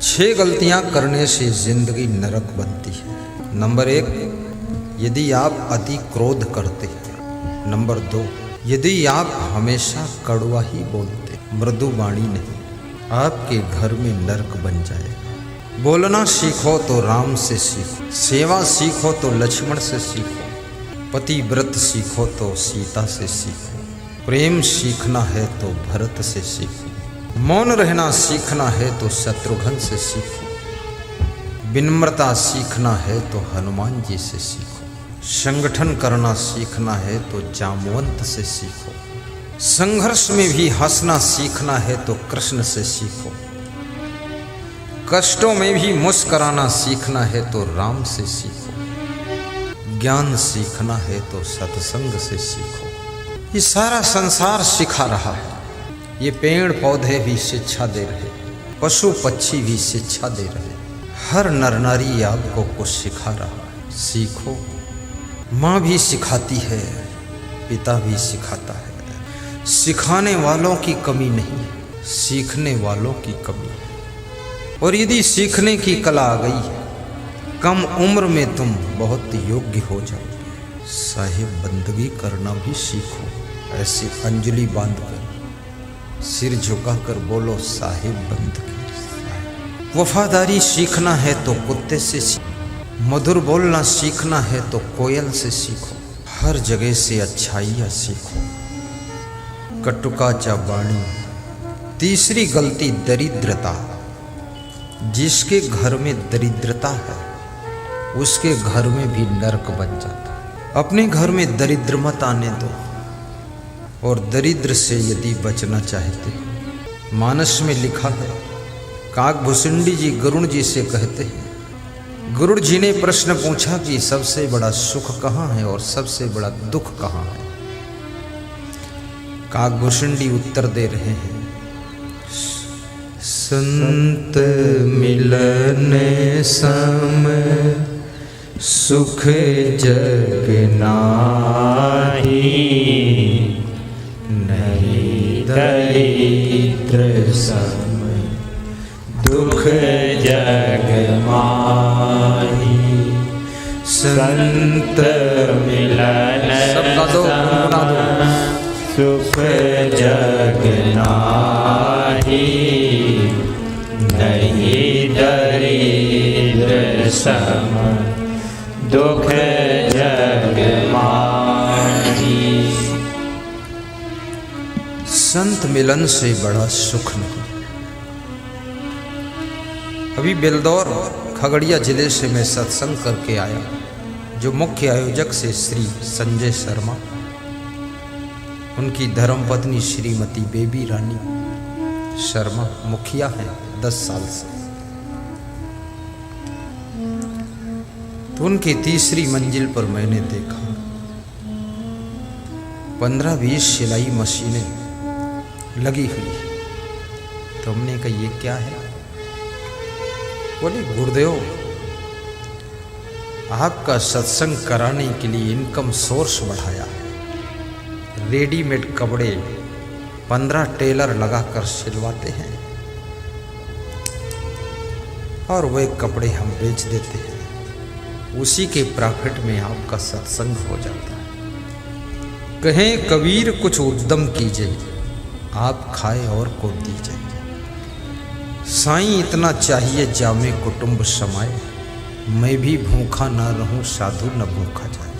6 गलतियां करने से जिंदगी नरक बनती है। नंबर 1, यदि आप अति क्रोध करते हैं। नंबर 2, यदि आप हमेशा कड़वा ही बोलते, मृदु वाणी नहीं, आपके घर में नरक बन जाएगा। बोलना सीखो तो राम से सीखो, सेवा सीखो तो लक्ष्मण से सीखो, पतिव्रत सीखो तो सीता से सीखो, प्रेम सीखना है तो भरत से सीखो, मौन रहना सीखना है तो शत्रुघ्न से सीखो, विनम्रता सीखना है तो हनुमान जी से सीखो, संगठन करना सीखना है तो जामवंत से सीखो, संघर्ष में भी हंसना सीखना है तो कृष्ण से सीखो, कष्टों में भी मुस्कुराना सीखना है तो राम से सीखो, ज्ञान सीखना है तो सत्संग से सीखो। ये सारा संसार सिखा रहा है। ये पेड़ पौधे भी शिक्षा दे रहे, पशु पक्षी भी शिक्षा दे रहे, हर नर नारी आपको कुछ सिखा रहा है। सीखो। माँ भी सिखाती है, पिता भी सिखाता है। सिखाने वालों की कमी नहीं, सीखने वालों की कमी है। और यदि सीखने की कला आ गई है, कम उम्र में तुम बहुत योग्य हो जाओगे। साहिब बंदगी करना भी सीखो। ऐसे अंजलि बांधकर सिर झुकाकर बोलो, साहिब बंदगी। वफादारी सीखना है तो कुत्ते से सीखो, मधुर बोलना सीखना है तो कोयल से सीखो, हर जगह से अच्छाइयाँ सीखो। कटुकाचा वाणी। तीसरी गलती दरिद्रता। जिसके घर में दरिद्रता है उसके घर में भी नरक बन जाता है। अपने घर में दरिद्र मत आने दो। और दरिद्र से यदि बचना चाहते हो, मानस में लिखा है, काकभूषुंडी जी गरुड़ जी से कहते हैं, गरुड़ जी ने प्रश्न पूछा कि सबसे बड़ा सुख कहाँ है और सबसे बड़ा दुख कहाँ है। काकभूषुंडी उत्तर दे रहे हैं, संत मिलने समय सुख जग नाहि, नहीं दरिद्र सम दुख जग माही। संत मिलन सुख जग नाहि, नहीं दरिद्र सम दुख जग माही। संत मिलन से बड़ा सुख नहीं। अभी बेलदौर खगड़िया जिले से मैं सत्संग करके आया, जो मुख्य आयोजक से श्री संजय शर्मा, उनकी धर्मपत्नी श्रीमती बेबी रानी शर्मा मुखिया हैं 10 साल से। तो उनकी तीसरी मंजिल पर मैंने देखा 15-20 सिलाई मशीनें लगी हुई। तो हमने कहा ये क्या है? बोले, गुरुदेव आपका सत्संग कराने के लिए इनकम सोर्स बढ़ाया है। रेडीमेड कपड़े 15 टेलर लगाकर सिलवाते हैं और वे कपड़े हम बेच देते हैं। उसी के प्रॉफिट में आपका सत्संग हो जाता है। कहें कबीर कुछ उद्यम कीजिए, आप खाए और को दीजिए। साईं इतना चाहिए जामे कुटुंब समाए, मैं भी भूखा ना रहूं साधु न भूखा जाए।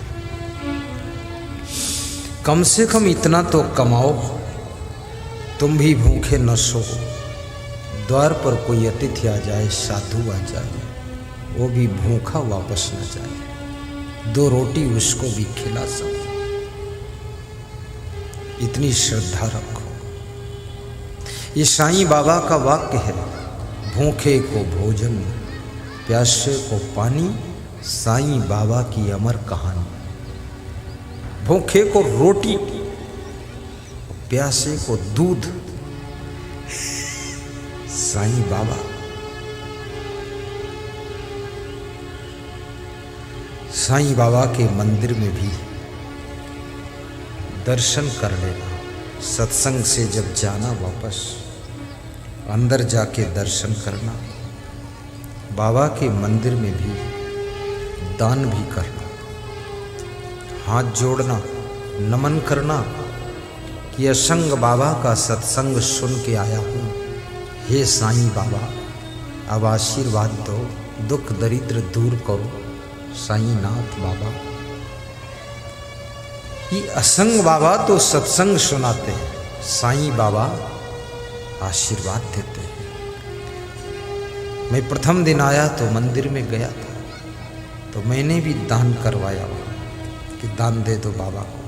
कम से कम इतना तो कमाओ, तुम भी भूखे न सो। द्वार पर कोई अतिथि आ जाए, साधु आ जाए, वो भी भूखा वापस न जाए। 2 रोटी उसको भी खिला सको। इतनी श्रद्धा रखो। ये साईं बाबा का वाक्य है, भूखे को भोजन, प्यासे को पानी, साईं बाबा की अमर कहानी। भूखे को रोटी, प्यासे को दूध, साईं बाबा। साईं बाबा के मंदिर में भी दर्शन कर लेना। सत्संग से जब जाना वापस अंदर जाके दर्शन करना, बाबा के मंदिर में भी दान भी करना, हाथ जोड़ना, नमन करना कि असंग बाबा का सत्संग सुन के आया हूँ। हे साईं बाबा, अब आशीर्वाद दो, दुख दरिद्र दूर करो साईं नाथ बाबा। ये असंग बाबा तो सत्संग सुनाते हैं, साईं बाबा आशीर्वाद देते हैं। मैं प्रथम दिन आया तो मंदिर में गया था, तो मैंने भी दान करवाया कि दान दे दो बाबा को,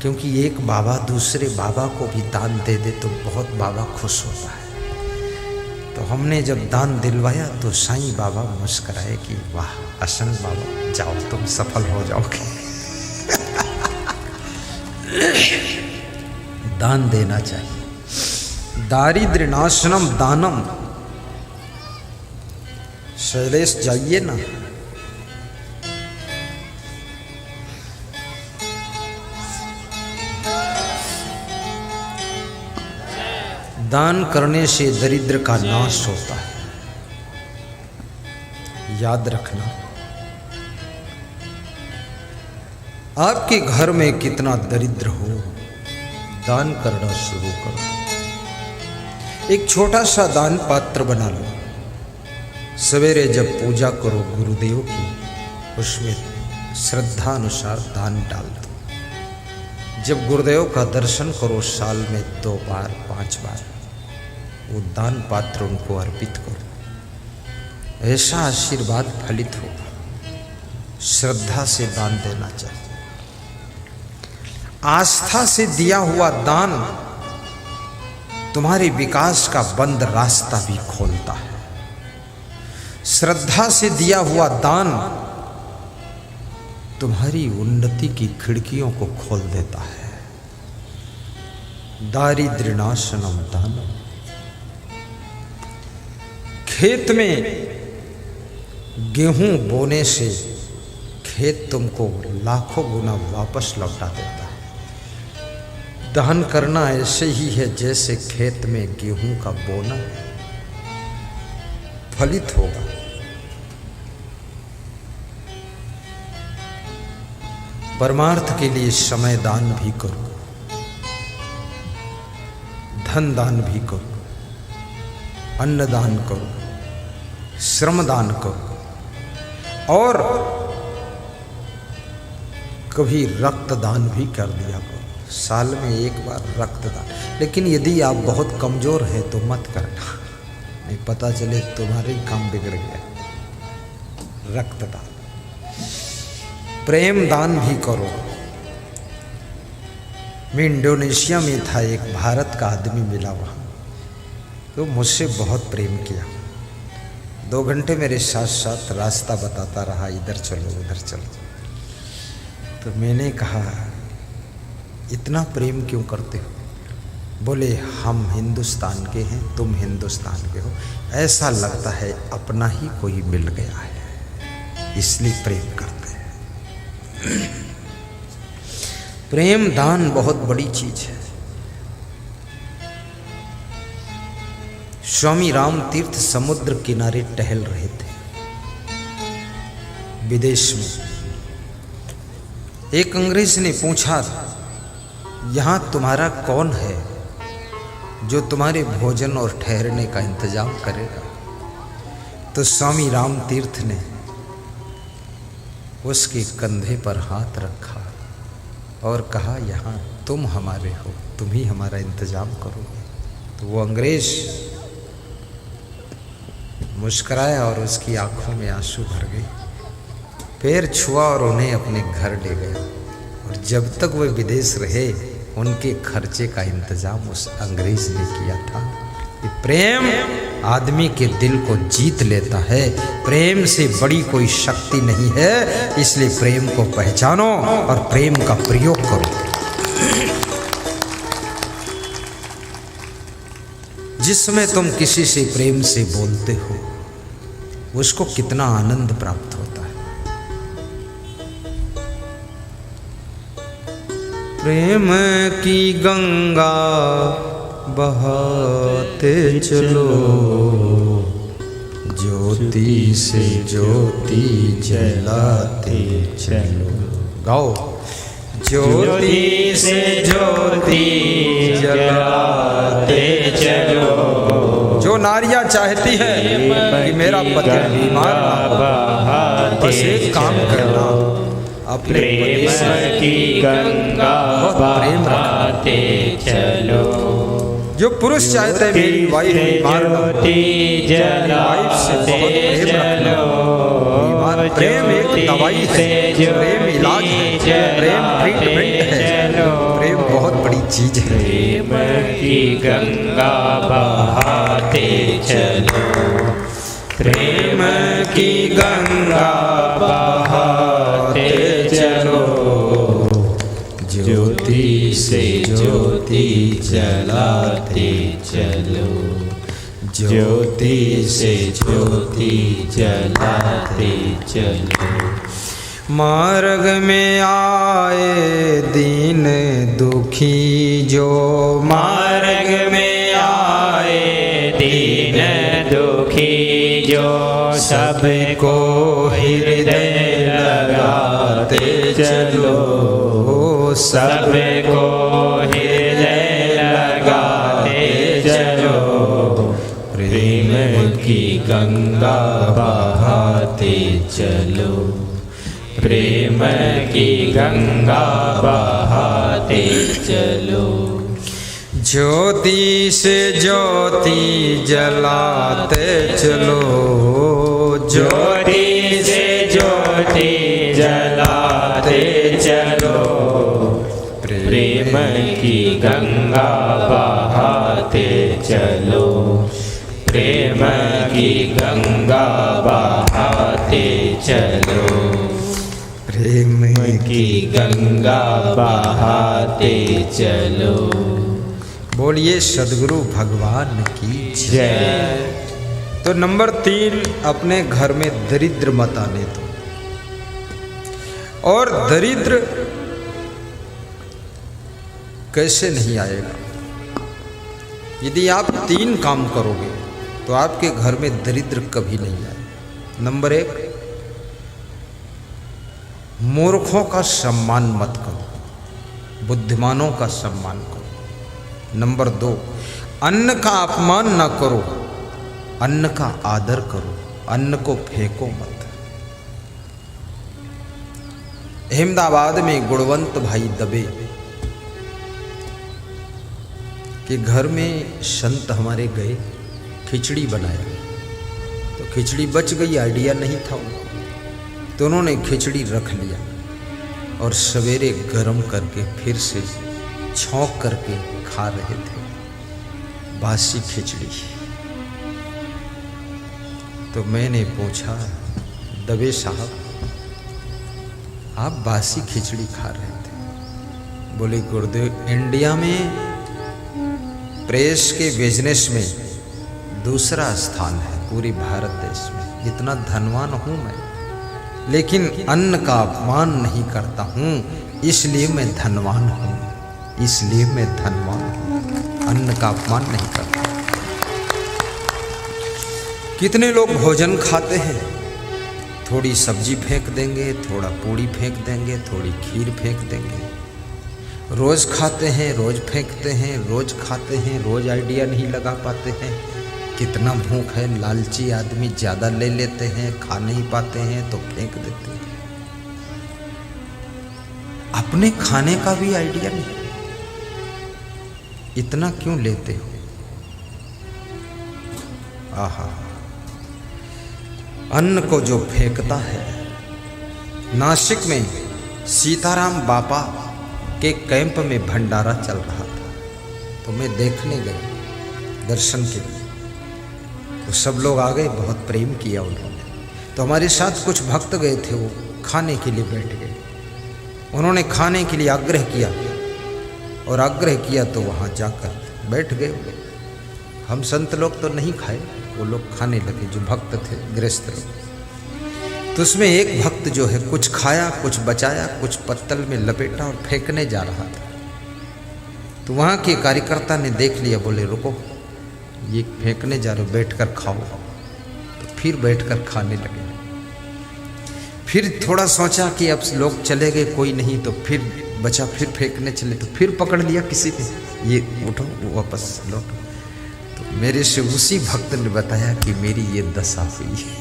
क्योंकि एक बाबा दूसरे बाबा को भी दान दे दे तो बहुत बाबा खुश होता है। तो हमने जब दान दिलवाया तो साईं बाबा मुस्कुराए कि वाह असंग बाबा, जाओ तुम सफल हो जाओगे। दान देना चाहिए। दारिद्र्य नाशनम दानम। शैलेश जाइए ना, दान करने से दरिद्र का नाश होता है। याद रखना, आपके घर में कितना दरिद्र हो, दान करना शुरू कर दो। एक छोटा सा दान पात्र बना लो। सवेरे जब पूजा करो गुरुदेव की, उसमें श्रद्धा अनुसार दान डाल दो। जब गुरुदेव का दर्शन करो साल में 2 बार 5 बार, वो दान पात्र उनको अर्पित करो। ऐसा आशीर्वाद फलित होगा। श्रद्धा से दान देना चाहिए। आस्था से दिया हुआ दान तुम्हारे विकास का बंद रास्ता भी खोलता है। श्रद्धा से दिया हुआ दान तुम्हारी उन्नति की खिड़कियों को खोल देता है। दारिद्र्य नाशनम दानम। खेत में गेहूं बोने से खेत तुमको लाखों गुना वापस लौटा देता है। दान करना ऐसे ही है जैसे खेत में गेहूं का बोना फलित होगा। परमार्थ के लिए समय दान भी करो, धन दान भी करो, अन्न दान करो, श्रम दान करो, और कभी रक्त दान भी कर दिया करो। साल में 1 बार रक्त दान। लेकिन यदि आप बहुत कमजोर हैं तो मत करना, नहीं पता चले तुम्हारे काम बिगड़ गया। रक्त दान। प्रेम दान भी करो। मैं इंडोनेशिया में था, एक भारत का आदमी मिला वहाँ, तो मुझसे बहुत प्रेम किया। 2 घंटे मेरे साथ साथ रास्ता बताता रहा, इधर चलो उधर चलो। तो मैंने कहा इतना प्रेम क्यों करते हो? बोले हम हिंदुस्तान के हैं, तुम हिंदुस्तान के हो, ऐसा लगता है अपना ही कोई मिल गया है, इसलिए प्रेम करते हैं। प्रेम दान बहुत बड़ी चीज है। स्वामी राम तीर्थ समुद्र किनारे टहल रहे थे विदेश में। एक अंग्रेज ने पूछा, यहां तुम्हारा कौन है जो तुम्हारे भोजन और ठहरने का इंतजाम करेगा? तो स्वामी राम तीर्थ ने उसके कंधे पर हाथ रखा और कहा, यहाँ तुम हमारे हो, तुम ही हमारा इंतजाम करोगे। तो वो अंग्रेज मुस्कुराया और उसकी आंखों में आंसू भर गए। पैर छुआ और उन्हें अपने घर ले गया। और जब तक वे विदेश रहे, उनके खर्चे का इंतजाम उस अंग्रेज ने किया था। कि प्रेम आदमी के दिल को जीत लेता है। प्रेम से बड़ी कोई शक्ति नहीं है, इसलिए प्रेम को पहचानो और प्रेम का प्रयोग करो। जिस समय तुम किसी से प्रेम से बोलते हो, उसको कितना आनंद प्राप्त होता है। प्रेम की गंगा बहाते चलो, ज्योति से ज्योति जलाते चलो। गाओ। ज्योति से ज्योति जलाते चलो। जो नारियां चाहती है कि मेरा पति बीमार ना हो, बस एक काम करना, अपने प्रेम की गंगा बहाते चलो। जो पुरुष चाहते हैं मेरी वाइफ बीमार ना हो, वाइफ से बहुत प्रेम रखना। बीमार प्रेम एक दवाई है, प्रेम इलाज है, प्रेम ट्रीटमेंट है, प्रेम बहुत बड़ी चीज है। प्रेम की गंगा बहाते चलो। प्रेम की गंगा बहाते चलो। ज्योति से ज्योति जलाते चलो। ज्योति से ज्योति जलाते चलो। मार्ग में आए दीन दुखी जो, मार्ग में आए दीन दुखी जो, सबको हृदय लगाते चलो। सबको हृदय लगाते चलो। प्रेम की गंगा बहाते चलो। प्रेम की गंगा बहाते चलो। ज्योति से ज्योति जलाते चलो। ज्योति से ज्योति जलाते चलो। प्रेम की गंगा बहाते चलो। प्रेम की गंगा बहाते चलो। प्रेम की गंगा बहाते चलो। बोलिए सद्गुरु भगवान की जय। तो नंबर 3, अपने घर में दरिद्र मत आने दो। और दरिद्र कैसे नहीं आएगा? यदि आप 3 काम करोगे तो आपके घर में दरिद्र कभी नहीं आए। नंबर 1, मूर्खों का सम्मान मत करो, बुद्धिमानों का सम्मान करो। नंबर 2, अन्न का अपमान न करो, अन्न का आदर करो, अन्न को फेंको मत। अहमदाबाद में गुणवंत भाई दबे कि घर में संत हमारे गए, खिचड़ी बनाया तो खिचड़ी बच गई, आइडिया नहीं था उनको, तो उन्होंने खिचड़ी रख लिया और सवेरे गरम करके फिर से छौंक करके खा रहे थे बासी खिचड़ी। तो मैंने पूछा, दबे साहब आप बासी खिचड़ी खा रहे थे? बोले गुरुदेव, इंडिया में प्रेस के बिजनेस में दूसरा स्थान है पूरी भारत देश में, इतना धनवान हूँ मैं, लेकिन अन्न का अपमान नहीं करता हूँ, इसलिए मैं धनवान हूँ, इसलिए मैं धनवान हूँ, अन्न का अपमान नहीं करता। कितने लोग भोजन खाते हैं, थोड़ी सब्जी फेंक देंगे, थोड़ा पूड़ी फेंक देंगे, थोड़ी खीर फेंक देंगे, रोज खाते हैं, रोज फेंकते हैं, रोज खाते हैं, रोज आइडिया नहीं लगा पाते हैं। कितना भूख है, लालची आदमी ज्यादा ले लेते हैं, खा नहीं पाते हैं तो फेंक देते हैं। अपने खाने का भी आइडिया नहीं, इतना क्यों लेते हो? आहा, अन्न को जो फेंकता है। नासिक में सीताराम बापा के कैंप में भंडारा चल रहा था, तो मैं देखने गया दर्शन के लिए, तो सब लोग आ गए, बहुत प्रेम किया उन्होंने। तो हमारे साथ कुछ भक्त गए थे, वो खाने के लिए बैठ गए, उन्होंने खाने के लिए आग्रह किया और आग्रह किया तो वहाँ जाकर बैठ गए। हम संत लोग तो नहीं खाए, वो लोग खाने लगे जो भक्त थे, गृहस्थ लोग। तो उसमें एक भक्त जो है कुछ खाया, कुछ बचाया, कुछ पत्तल में लपेटा और फेंकने जा रहा था। तो वहाँ के कार्यकर्ता ने देख लिया, बोले रुको, ये फेंकने जा रहे हो, बैठ कर खाओ। तो फिर बैठकर खाने लगे। फिर थोड़ा सोचा कि अब लोग चले गए, कोई नहीं, तो फिर बचा, फिर फेंकने चले तो फिर पकड़ लिया किसी ने, ये उठो वापस लौटो। तो मेरे से उसी भक्त ने बताया कि मेरी ये दशा हुई है,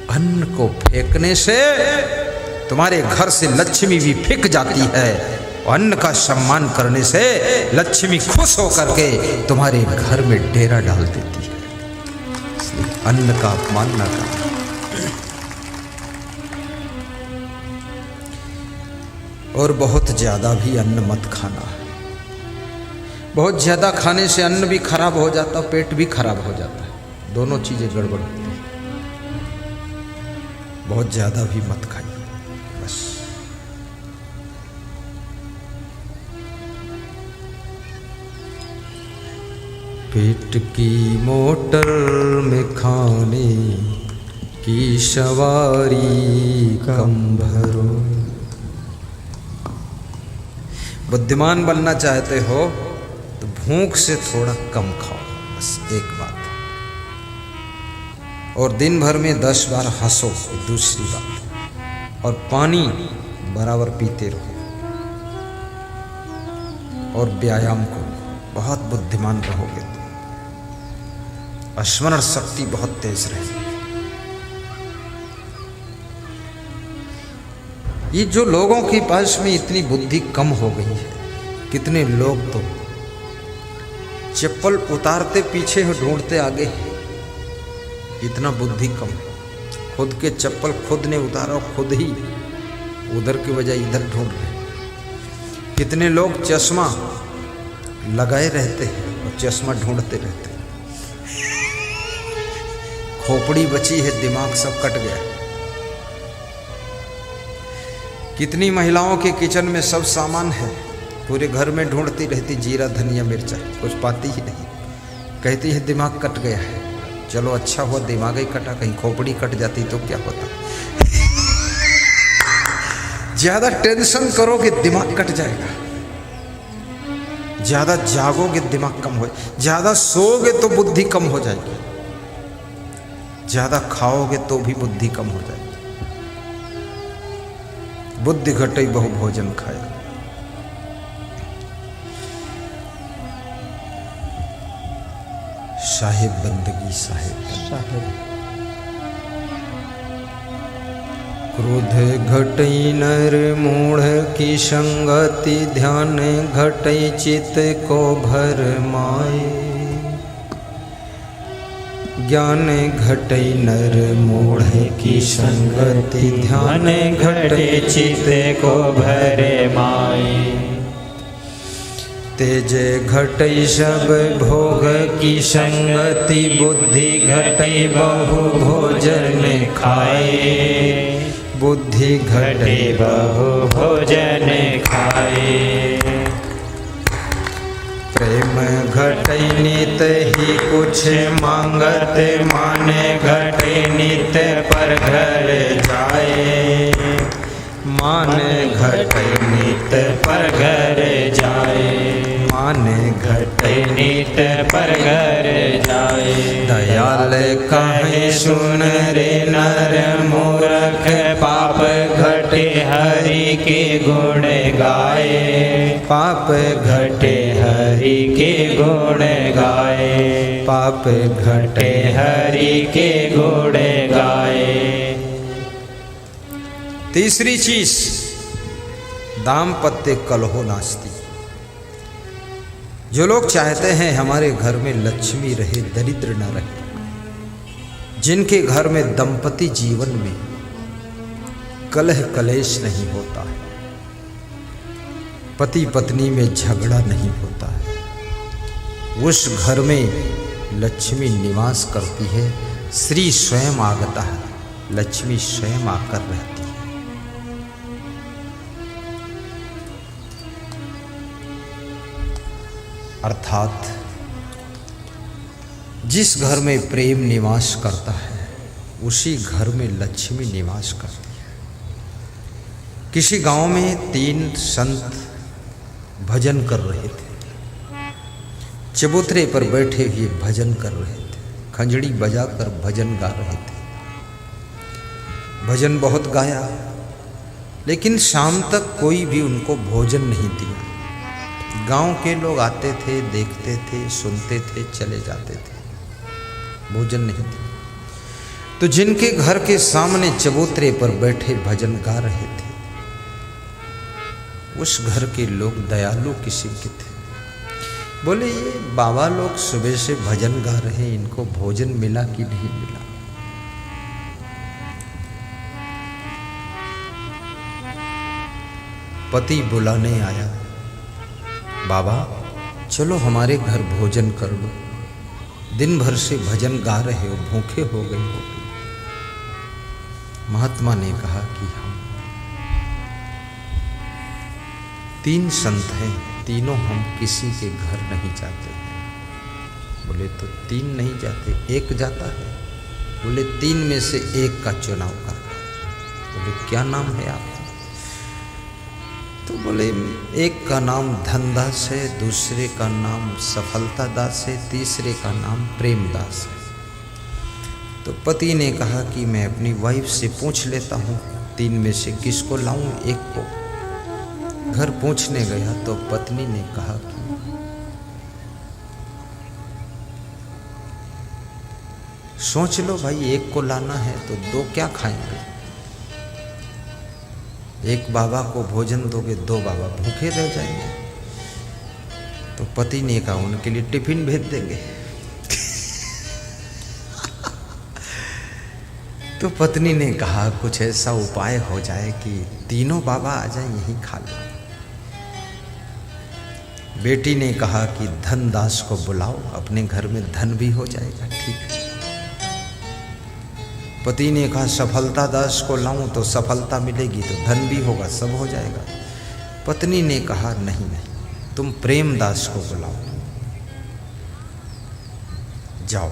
अन्न को फेंकने से तुम्हारे घर से लक्ष्मी भी फेंक जाती है, अन्न का सम्मान करने से लक्ष्मी खुश होकर के तुम्हारे घर में डेरा डाल देती है। इसलिए अन्न का अपमान न करना। और बहुत ज्यादा भी अन्न मत खाना। बहुत ज्यादा खाने से अन्न भी खराब हो जाता है, पेट भी खराब हो जाता है, दोनों चीजें गड़बड़ होती है। बहुत ज्यादा भी मत खाइए बस। पेट की मोटर में खाने की सवारी कम भरो। बुद्धिमान बनना चाहते हो तो भूख से थोड़ा कम खाओ, बस एक बात। और दिन भर में 10 बार हंसो, दूसरी बात। और पानी बराबर पीते रहो और व्यायाम करो, बहुत बुद्धिमान रहोगे तो स्मरण शक्ति बहुत तेज रहेगी। ये जो लोगों के पास में इतनी बुद्धि कम हो गई है, कितने लोग तो चप्पल उतारते पीछे हो, ढूंढते आगे है, इतना बुद्धि कम। खुद के चप्पल खुद ने उतारा, खुद ही उधर के बजाय इधर ढूंढ रहे। कितने लोग चश्मा लगाए रहते हैं और चश्मा ढूंढते रहते हैं। खोपड़ी बची है, दिमाग सब कट गया। कितनी महिलाओं के किचन में सब सामान है, पूरे घर में ढूंढती रहती, जीरा धनिया मिर्चा, कुछ पाती ही नहीं। कहती है दिमाग कट गया है। चलो अच्छा हुआ दिमाग ही कटा, कहीं खोपड़ी कट जाती तो क्या होता। ज्यादा टेंशन करोगे दिमाग कट जाएगा, ज्यादा जागोगे दिमाग कम हो, ज्यादा सोओगे तो बुद्धि कम हो जाएगी, ज्यादा खाओगे तो भी बुद्धि कम हो जाएगी। बुद्धि घटे बहु भोजन खाए। साहेब बंदगी साहेब। क्रोध घटई नर मूढ़ की संगति, ध्यान घटई चित को भर माए। ज्ञान घटई नर मूढ़ की संगति, ध्यान घटई चित को भर माए। तेज घटई सब भोग की संगति, बुद्धि घटई बहु भोजन खाए। बुद्धि घटई बहु भोजन खाए। प्रेम घटई नित ही कुछ मांगत, माने घटई नित पर घर जाए। मान घटई नित पर घर जाए। मान घटई नित पर घर जाए। दयाल कहे सुन रे नर मूर्ख, पाप घटे हरि के गुण गाए। पाप घटे हरि के गुण गाए। पाप घटे हरि के गुण गाए। तीसरी चीज, दाम्पत्य कलहो नास्ति। जो लोग चाहते हैं हमारे घर में लक्ष्मी रहे, दरिद्र न रहे, जिनके घर में दंपति जीवन में कलह कलेश नहीं होता है, पति पत्नी में झगड़ा नहीं होता है, उस घर में लक्ष्मी निवास करती है। श्री स्वयं आगता है, लक्ष्मी स्वयं आकर रहती है। अर्थात जिस घर में प्रेम निवास करता है, उसी घर में लक्ष्मी निवास करती है। किसी गांव में 3 संत भजन कर रहे थे। चबूतरे पर बैठे हुए भजन कर रहे थे, खंजड़ी बजाकर भजन गा रहे थे। भजन बहुत गाया, लेकिन शाम तक कोई भी उनको भोजन नहीं दिया। गांव के लोग आते थे, देखते थे, सुनते थे, चले जाते थे, भोजन नहीं दिया। तो जिनके घर के सामने चबूतरे पर बैठे भजन गा रहे थे, उस घर के लोग दयालु किस्म के थे। बोले, ये बाबा लोग सुबह से भजन गा रहे हैं, इनको भोजन मिला कि नहीं मिला? पति बुलाने आया, बाबा चलो हमारे घर भोजन कर लो, दिन भर से भजन गा रहे हो, भूखे हो गए हो। महात्मा ने कहा कि हम 3 संत हैं, तीनों हम किसी के घर नहीं जाते हैं। बोले, तो 3 नहीं जाते, 1 जाता है? बोले, 3 में से 1 का चुनाव कर। बोले, क्या नाम है आपका? तो बोले, एक का नाम धनदास है, दूसरे का नाम सफलता दास है, तीसरे का नाम प्रेमदास है। तो पति ने कहा कि मैं अपनी वाइफ से पूछ लेता हूँ, 3 में से किसको लाऊं, 1 को। घर पूछने गया तो पत्नी ने कहा कि सोच लो भाई, 1 को लाना है तो 2 क्या खाएंगे? 1 बाबा को भोजन दोगे, 2 बाबा भूखे रह जाएंगे। तो पति ने कहा, उनके लिए टिफिन भेज देंगे। तो पत्नी ने कहा, कुछ ऐसा उपाय हो जाए कि तीनों बाबा आ जाएं, यहीं खा लो। बेटी ने कहा कि धनदास को बुलाओ, अपने घर में धन भी हो जाएगा। ठीक है। पति ने कहा, सफलता दास को लाऊं तो सफलता मिलेगी, तो धन भी होगा, सब हो जाएगा। पत्नी ने कहा, नहीं नहीं, तुम प्रेमदास को बुलाओ, जाओ।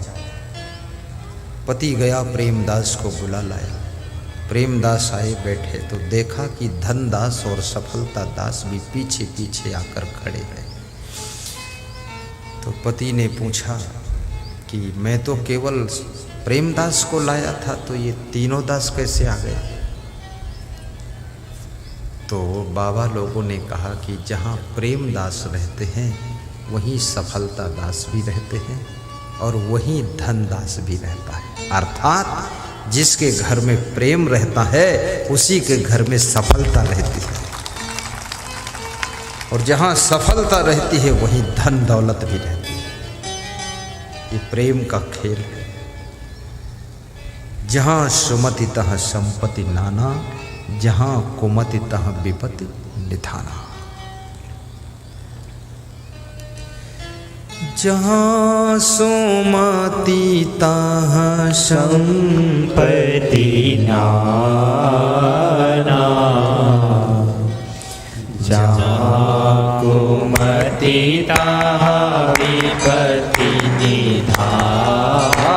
पति गया, प्रेमदास को बुला लाया। प्रेमदास आए, बैठे तो देखा कि धनदास और सफलता दास भी पीछे पीछे आकर खड़े हैं। तो पति ने पूछा कि मैं तो केवल प्रेमदास को लाया था, तो ये तीनों दास कैसे आ गए? तो बाबा लोगों ने कहा कि जहाँ प्रेमदास रहते हैं वहीं सफलता दास भी रहते हैं और वहीं धनदास भी रहता है। अर्थात जिसके घर में प्रेम रहता है उसी के घर में सफलता रहती है, और जहाँ सफलता रहती है वहीं धन दौलत भी रहती है। ये प्रेम का खेल है। जहाँ सुमति तहाँ संपत्ति नाना, जहाँ कुमति तहाँ विपत्ति निधाना। जहाँ सुमति तहाँ संपत्ति नाना, जहाँ कुमति तहाँ विपत्ति निधाना।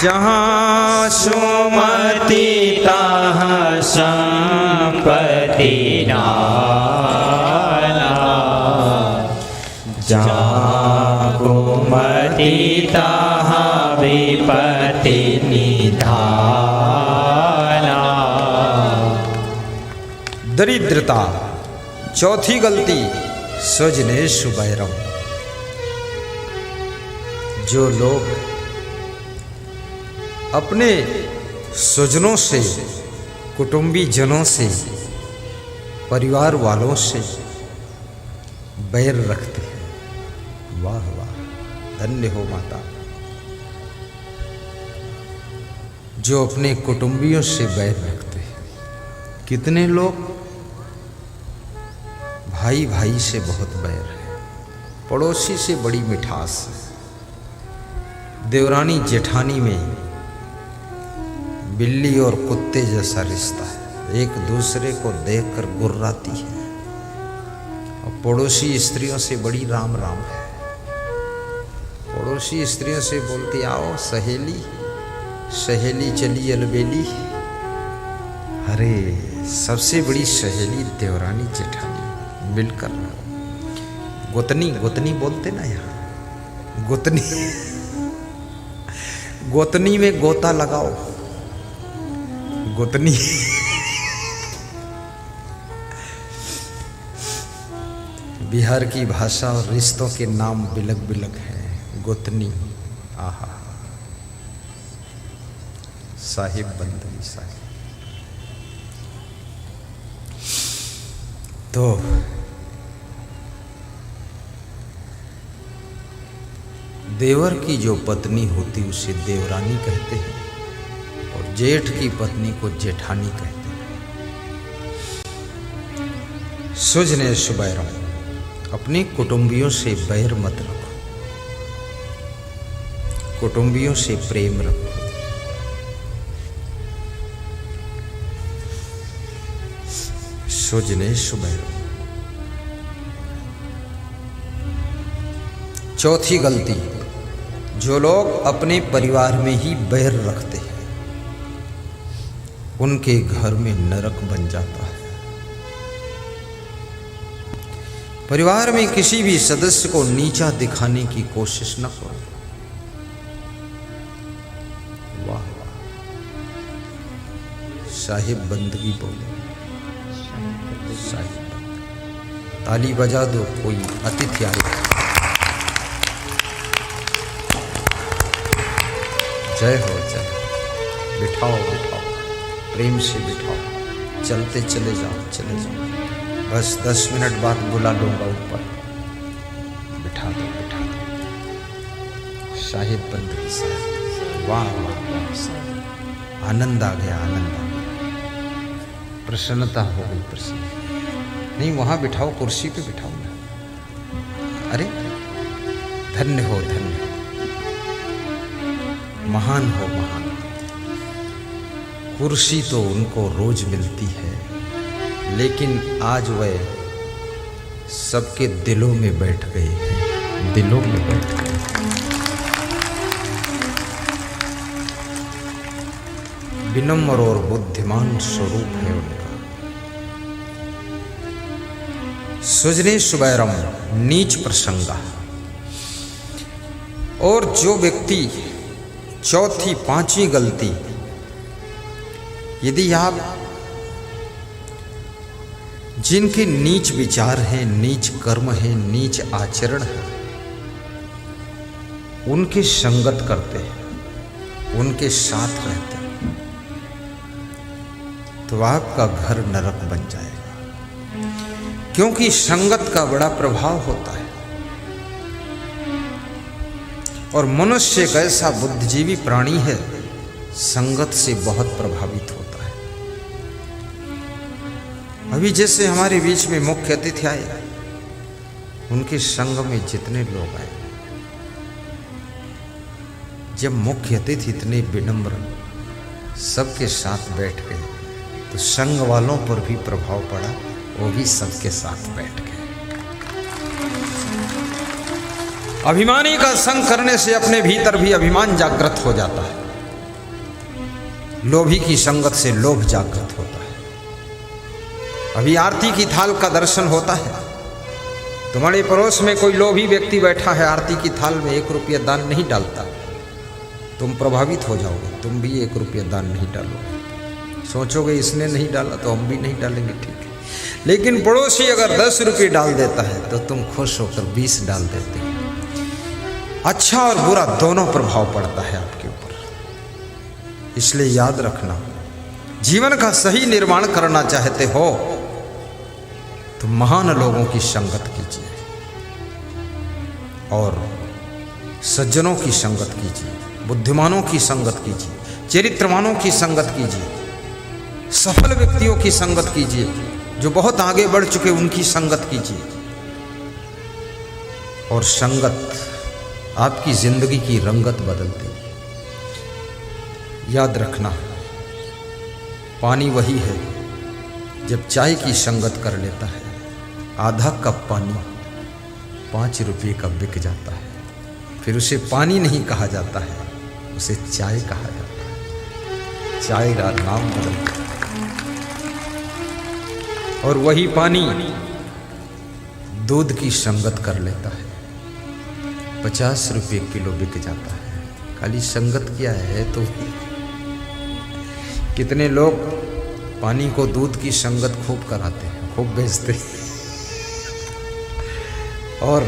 जहाँ सुमति तहाँ संपत्ति नाना, जहाँ कुमति तहाँ विपत्ति निधाना। दरिद्रता। चौथी गलती, स्वजनेषु वैरम। जो लोग अपने स्वजनों से, कुटुंबी जनों से, परिवार वालों से बैर रखते हैं, वाह वाह, धन्य हो माता। जो अपने कुटुंबियों से बैर रखते हैं। कितने लोग भाई भाई से बहुत बैर है, पड़ोसी से बड़ी मिठास है, देवरानी जेठानी में बिल्ली और कुत्ते जैसा रिश्ता है, एक दूसरे को देखकर गुर्राती है, और पड़ोसी स्त्रियों से बड़ी राम राम है। पड़ोसी स्त्रियों से बोलती, आओ सहेली, सहेली चली अलबेली। अरे सबसे बड़ी सहेली देवरानी जेठानी, मिलकर गोतनी गोतनी बोलते ना यहाँ, गोतनी गोतनी में गोता लगाओ, गोतनी बिहार की भाषा और रिश्तों के नाम बिलग बिलग हैं। गोतनी, आहा, साहिब बंदगी साहिब। तो देवर की जो पत्नी होती उसे देवरानी कहते हैं और जेठ की पत्नी को जेठानी कहते हैं। सुजने सुबैरम, अपने कुटुंबियों से बैर मत रखो, कुटुंबियों से प्रेम रखो। सुजने सुबैरम। चौथी गलती, जो लोग अपने परिवार में ही बैर रखते हैं उनके घर में नरक बन जाता है। परिवार में किसी भी सदस्य को नीचा दिखाने की कोशिश न करो। वाह वाह, साहिब बंदगी बोले, साहिब बंदगी। ताली बजा दो, कोई अतिथि आए। जय हो जय। बिठाओ बिठाओ, प्रेम से बिठाओ, चलते चले जाओ चले जाओ। बस 10 मिनट बाद बुला लूंगा ऊपर। बिठा दो बिठा दो। साहिब बंदगी साहिब, वाह वाह वाह, आनंद आ गया, आनंद आ गया, प्रसन्नता हो गई, प्रसन्न। नहीं, वहां बिठाओ, कुर्सी पे बिठाओ ना। अरे धन्य हो धन्य हो, महान हो महान। कुर्सी तो उनको रोज मिलती है, लेकिन आज वह सबके दिलों में बैठ गए हैं, दिलों में बैठ गए। विनम्र और बुद्धिमान स्वरूप है उनका। सुजने सुबैरम, नीच प्रसंगा। और जो व्यक्ति, चौथी पांचवी गलती, यदि आप जिनके नीच विचार हैं, नीच कर्म है, नीच आचरण है, उनकी संगत करते हैं, उनके साथ रहते हैं, तो आपका घर नरक बन जाएगा। क्योंकि संगत का बड़ा प्रभाव होता है और मनुष्य एक ऐसा बुद्धिजीवी प्राणी है, संगत से बहुत प्रभावित होता है। अभी जैसे हमारे बीच में मुख्य अतिथि आए, उनके संग में जितने लोग आए, जब मुख्य अतिथि इतने विनम्र सबके साथ बैठ गए तो संग वालों पर भी प्रभाव पड़ा, वो भी सबके साथ बैठ गए। अभिमानी का संग करने से अपने भीतर भी अभिमान जागृत हो जाता है, लोभी की संगत से लोभ जागृत होता है। अभी आरती की थाल का दर्शन होता है, तुम्हारे पड़ोस में कोई लोभी व्यक्ति बैठा है, आरती की थाल में 1 रुपया दान नहीं डालता, तुम प्रभावित हो जाओगे, तुम भी 1 रुपया दान नहीं डालोगे, सोचोगे इसने नहीं डाला तो हम भी नहीं डालेंगे, ठीक है। लेकिन पड़ोसी अगर 10 रुपये डाल देता है तो तुम खुश होकर 20 डाल देते हो। अच्छा और बुरा दोनों प्रभाव पड़ता है आपके ऊपर। इसलिए याद रखना, जीवन का सही निर्माण करना चाहते हो तो महान लोगों की संगत कीजिए और सज्जनों की संगत कीजिए, बुद्धिमानों की संगत कीजिए, चरित्रवानों की संगत कीजिए, सफल व्यक्तियों की संगत कीजिए, जो बहुत आगे बढ़ चुके उनकी संगत कीजिए। और संगत आपकी जिंदगी की रंगत बदलती। याद रखना, पानी वही है जब चाय की संगत कर लेता है, आधा कप पानी 5 रुपये का बिक जाता है, फिर उसे पानी नहीं कहा जाता है, उसे चाय कहा जाता है। चाय का नाम बदलता है। और वही पानी दूध की संगत कर लेता है, 50 रुपये किलो बिक जाता है। खाली संगत क्या है तो कितने लोग पानी को दूध की संगत खूब कराते हैं, खूब बेचते हैं, और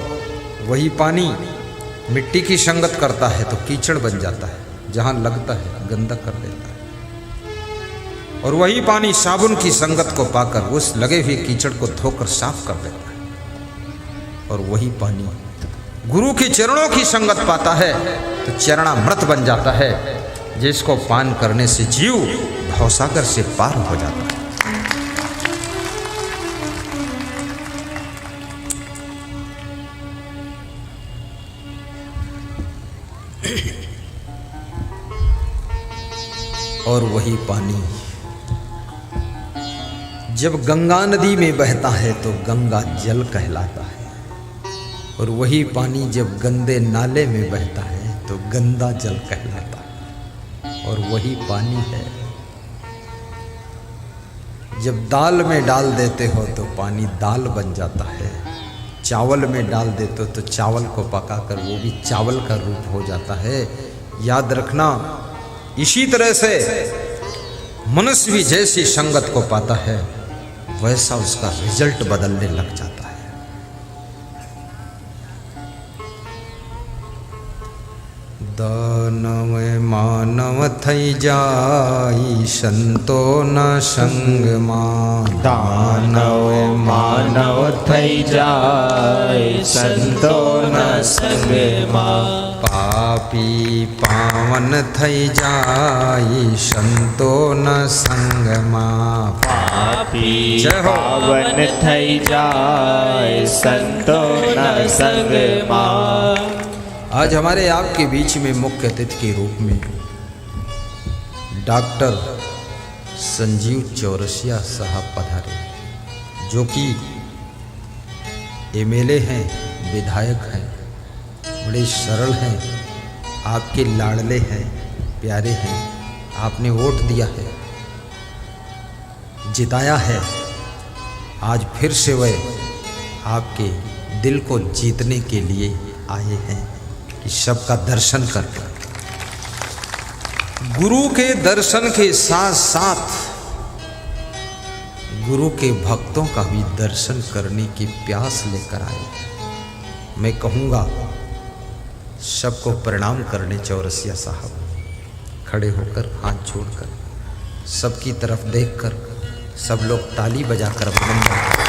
वही पानी मिट्टी की संगत करता है तो कीचड़ बन जाता है, जहाँ लगता है गंदा कर देता है। और वही पानी साबुन की संगत को पाकर उस लगे हुए कीचड़ को धोकर साफ कर देता है। और वही पानी गुरु के चरणों की संगत पाता है तो चरणामृत बन जाता है, जिसको पान करने से जीव भवसागर से पार हो जाता है। और वही पानी जब गंगा नदी में बहता है तो गंगा जल कहलाता है, और वही पानी जब गंदे नाले में बहता है तो गंदा जल कहलाता है। और वही पानी है जब दाल में डाल देते हो तो पानी दाल बन जाता है, चावल में डाल देते हो तो चावल को पकाकर वो भी चावल का रूप हो जाता है। याद रखना, इसी तरह से मनुष्य भी जैसी संगत को पाता है वैसा उसका रिजल्ट बदलने लग जाता है। दानव मानव थई जाई संतो न संग मा। दानव मानव थई जाय संतो न संग मा। पापी पावन थई जाई संतो न संग मा। पापी पावन थई जाय संतो न संग मा। आज हमारे आपके बीच में मुख्य अतिथि के रूप में डॉक्टर संजीव चौरसिया साहब पधारे, जो कि एमएलए हैं, विधायक हैं, बड़े सरल हैं, आपके लाडले हैं, प्यारे हैं। आपने वोट दिया है, जिताया है। आज फिर से वह आपके दिल को जीतने के लिए आए हैं कि सबका दर्शन करके, गुरु के दर्शन के साथ साथ गुरु के भक्तों का भी दर्शन करने की प्यास लेकर आए। मैं कहूँगा सबको प्रणाम करने चौरसिया साहब, खड़े होकर हाथ जोड़कर सबकी तरफ देखकर सब लोग ताली बजाकर अभिनंदन करें।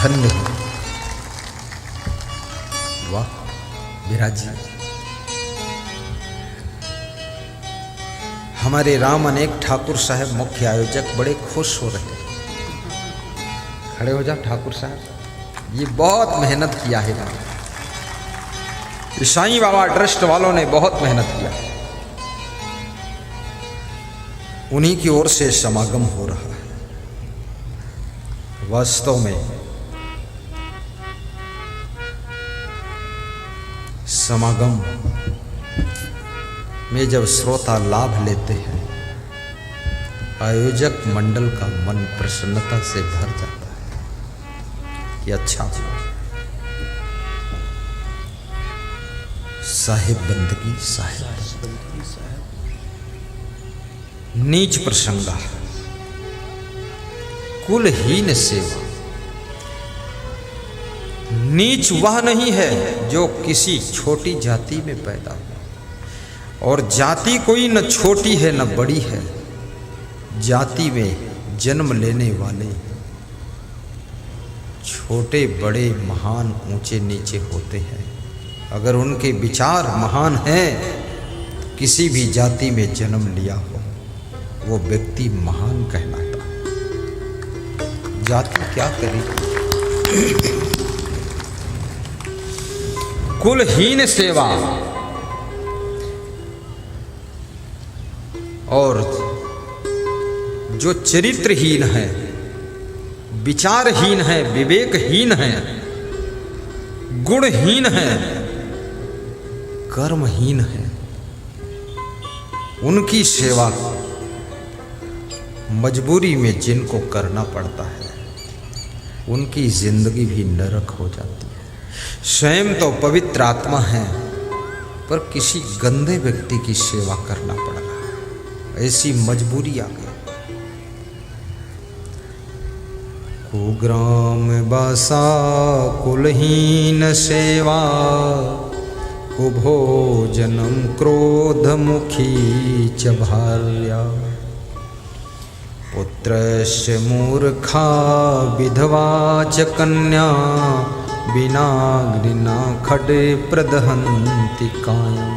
धन्य हो। वाह विराज जी, हमारे राम अनेक ठाकुर साहब मुख्य आयोजक बड़े खुश हो रहे हैं। खड़े हो जा ठाकुर साहब, ये बहुत मेहनत किया है। साईं बाबा ट्रस्ट वालों ने बहुत मेहनत किया, उन्हीं की ओर से समागम हो रहा है। वास्तव में समागम में जब श्रोता लाभ लेते हैं, आयोजक मंडल का मन प्रसन्नता से भर जाता है कि अच्छा हुआ। साहिब बंदगी साहिब, नीच प्रसंगा, कुलहीन सेवा। नीच वह नहीं है जो किसी छोटी जाति में पैदा हो, और जाति कोई न छोटी है न बड़ी है। जाति में जन्म लेने वाले छोटे बड़े महान ऊंचे नीचे होते हैं। अगर उनके विचार महान हैं, तो किसी भी जाति में जन्म लिया हो वो व्यक्ति महान कहलाता है। जाति क्या करेगी? कुलहीन सेवा और जो चरित्रहीन है, विचारहीन है, विवेकहीन है, गुणहीन है, कर्महीन है, उनकी सेवा मजबूरी में जिनको करना पड़ता है, उनकी जिंदगी भी नरक हो जाती है। स्वयं तो पवित्र आत्मा है, पर किसी गंदे व्यक्ति की सेवा करना पड़ रहा है, ऐसी मजबूरी आ गई। कुग्राम बासा कुलहीन सेवा, कुभोजनम क्रोधमुखी च भार्या, पुत्रस्य मूर्खा विधवा च कन्या, बिना घृणा खडे प्रदहन्ति कायम।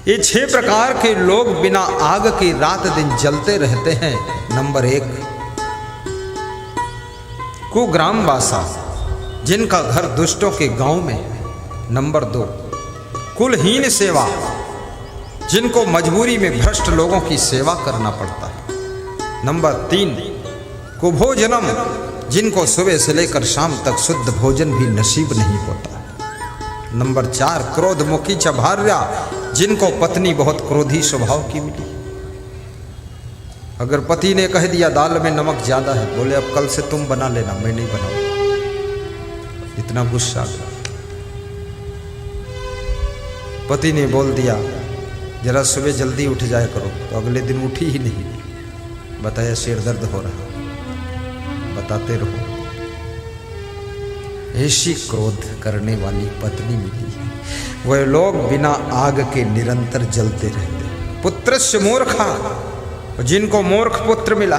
ये 6 प्रकार के लोग बिना आग के रात दिन जलते रहते हैं। नंबर 1, कुग्राम वासा, जिनका घर दुष्टों के गांव में है। नंबर 2, कुलहीन सेवा, जिनको मजबूरी में भ्रष्ट लोगों की सेवा करना पड़ता है। नंबर 3, कुभोजनम, जिनको सुबह से लेकर शाम तक शुद्ध भोजन भी नसीब नहीं होता। नंबर 4, क्रोधमुखी च भार्या, जिनको पत्नी बहुत क्रोधी स्वभाव की मिली। अगर पति ने कह दिया दाल में नमक ज्यादा है, बोले अब कल से तुम बना लेना, मैं नहीं बनाऊंगा, इतना गुस्सा आ गया। पति ने बोल दिया जरा सुबह जल्दी उठ जाया करो, तो अगले दिन उठी ही नहीं, बताया सिर दर्द हो रहा, बताते रहो। ऐसी क्रोध करने वाली पत्नी मिली है। वह लोग बिना आग के निरंतर जलते रहते। पुत्रस्य मूर्खा, जिनको मूर्ख पुत्र मिला,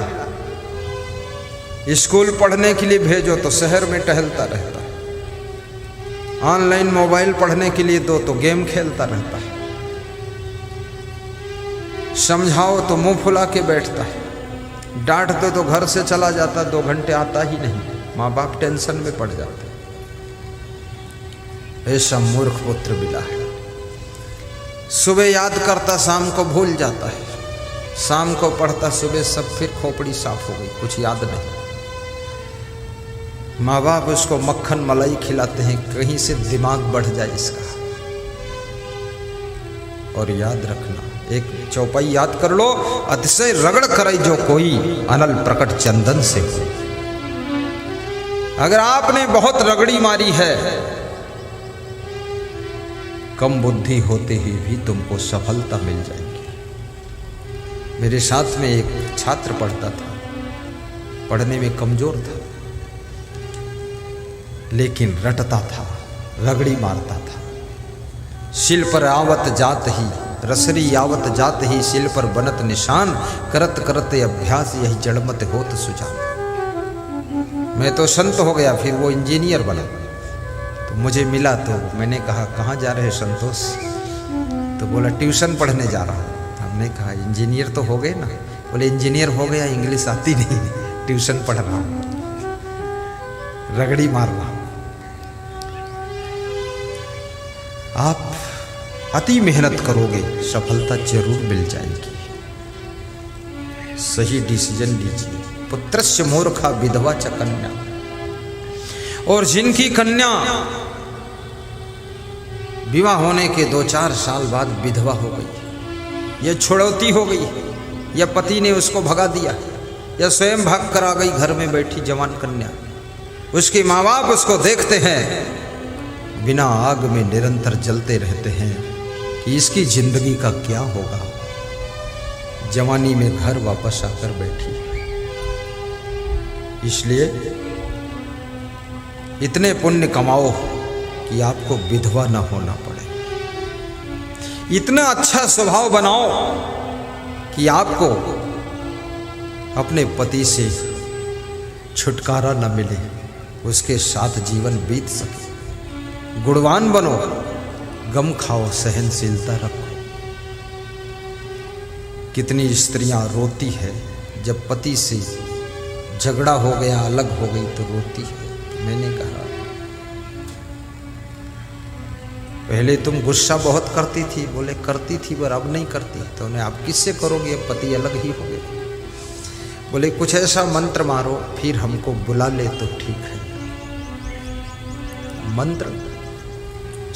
स्कूल पढ़ने के लिए भेजो तो शहर में टहलता रहता है, ऑनलाइन मोबाइल पढ़ने के लिए दो तो गेम खेलता रहता है, समझाओ तो मुंह फुला के बैठता है, डांट दो तो घर से चला जाता, 2 घंटे आता ही नहीं। माँ बाप टेंशन में पड़ जाते। ऐसा मूर्ख पुत्र मिला है। सुबह याद करता, शाम को भूल जाता है, शाम को पढ़ता, सुबह सब फिर खोपड़ी साफ हो गई, कुछ याद नहीं। माँ बाप उसको मक्खन मलाई खिलाते हैं, कहीं से दिमाग बढ़ जाए इसका। और याद रखना, एक चौपाई याद कर लो, अतिशय रगड़ करे जो कोई, अनल प्रकट चंदन से हो। अगर आपने बहुत रगड़ी मारी है, कम बुद्धि होते ही भी तुमको सफलता मिल जाएगी। मेरे साथ में एक छात्र पढ़ता था, पढ़ने में कमजोर था, लेकिन रटता था, रगड़ी मारता था। शिल पर आवत जात ही, रसरी यावत जात ही, शिल पर बनत निशान, करत करते अभ्यास यही जड़मत होत सुजान। मैं तो संत हो गया, फिर वो इंजीनियर बना। तो मुझे मिला तो मैंने कहा कहाँ जा रहे संतोष? तो बोला ट्यूशन पढ़ने जा रहा हूँ। हमने कहा इंजीनियर तो हो गए ना? बोले इंजीनियर हो गया, इंग्लिश आती नहीं, ट्यूशन पढ़ रहा हूँ, रगड़ी मार रहा हूँ। आप अति मेहनत करोगे, सफलता जरूर मिल जाएगी। सही डिसीजन लीजिए। पुत्रस्य मूर्खा विधवा च कन्या, और जिनकी कन्या विवाह होने के 2-4 साल बाद विधवा हो गई, या छुड़ौती हो गई, या पति ने उसको भगा दिया, या स्वयं भाग कर आ गई घर में बैठी जवान कन्या, उसके माँ बाप उसको देखते हैं बिना आग में निरंतर जलते रहते हैं कि इसकी जिंदगी का क्या होगा। जवानी में घर वापस आकर बैठी। इसलिए इतने पुण्य कमाओ कि आपको विधवा ना होना पड़े। इतना अच्छा स्वभाव बनाओ कि आपको अपने पति से छुटकारा न मिले, उसके साथ जीवन बीत सके। गुणवान बनो, गम खाओ, सहनशीलता रखो। कितनी स्त्रियां रोती है जब पति से झगड़ा हो गया, अलग हो गई तो रोती है। मैंने कहा पहले तुम गुस्सा बहुत करती थी। बोले करती थी पर अब नहीं करती। तो उन्हें आप किससे करोगे, अब पति अलग ही हो गए। बोले कुछ ऐसा मंत्र मारो फिर हमको बुला ले तो ठीक है। मंत्र,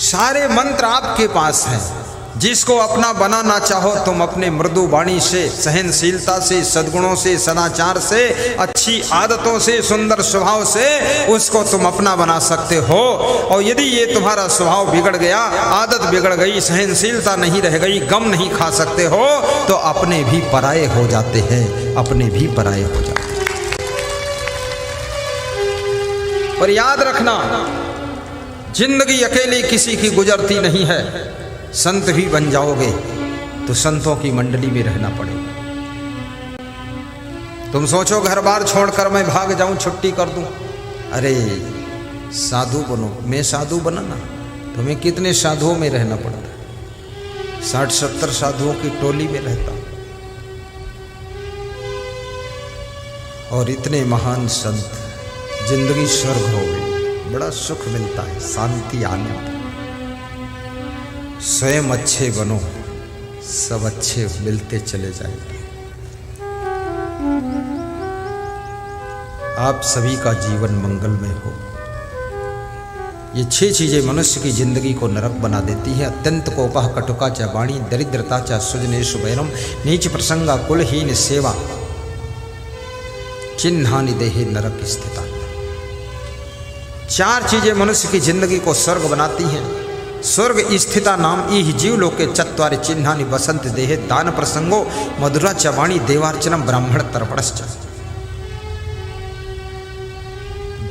सारे मंत्र आपके पास हैं, जिसको अपना बनाना चाहो तुम अपने मृदु वाणी से, सहनशीलता से, सद्गुणों से, सदाचार से, अच्छी आदतों से, सुंदर स्वभाव से उसको तुम अपना बना सकते हो। और यदि ये तुम्हारा स्वभाव बिगड़ गया, आदत बिगड़ गई, सहनशीलता नहीं रह गई, गम नहीं खा सकते हो, तो अपने भी पराये हो जाते हैं, अपने भी पराये हो जाते हैं। पर याद रखना, जिंदगी अकेली किसी की गुजरती नहीं है। संत भी बन जाओगे तो संतों की मंडली में रहना पड़ेगा। तुम सोचो घर बार छोड़कर मैं भाग जाऊं, छुट्टी कर दूं। अरे साधु बनो। मैं साधु बना ना, तुम्हें कितने साधुओं में रहना पड़ता है। 60-70 साधुओं की टोली में रहता हूं, और इतने महान संत, जिंदगी स्वर्ग हो गई, बड़ा सुख मिलता है, शांति, आनंद। स्वयं अच्छे बनो, सब अच्छे मिलते चले जाएंगे। आप सभी का जीवन मंगलमय हो। ये 6 चीजें मनुष्य की जिंदगी को नरक बना देती हैं। अत्यंत कोपः कटुका च वाणी, दरिद्रता च सुजनेषु वैरम, नीच प्रसंगा कुलहीन सेवा, चिन्हानि देहे नरक स्थिता। 4 चीजें मनुष्य की जिंदगी को स्वर्ग बनाती हैं। स्वर्ग स्थिता नाम इह जीव लोके चत्वारि चिन्हानि वसंत देहे, दान प्रसंगो मधुरा च वाणी, देवार्चनम ब्राह्मण तर्पणश्च।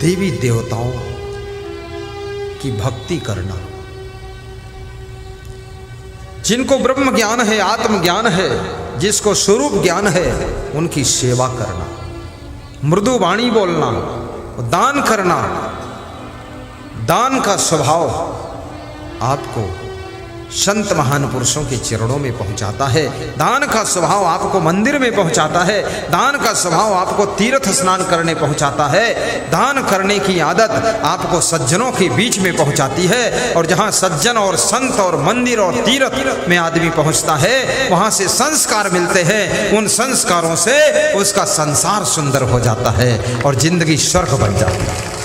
देवी देवताओं की भक्ति करना, जिनको ब्रह्म ज्ञान है, आत्म ज्ञान है, जिसको स्वरूप ज्ञान है, उनकी सेवा करना, मृदु वाणी बोलना, दान करना। दान का स्वभाव आपको संत महान पुरुषों के चरणों में पहुंचाता है। दान का स्वभाव आपको मंदिर में पहुंचाता है। दान का स्वभाव आपको तीर्थ स्नान करने पहुंचाता है। दान करने की आदत आपको सज्जनों के बीच में पहुंचाती है। और जहां सज्जन और संत और मंदिर और तीर्थ में आदमी पहुंचता है, वहां से संस्कार मिलते हैं। उन संस्कारों से उसका संसार सुंदर हो जाता है और जिंदगी स्वर्ग बन जाती है।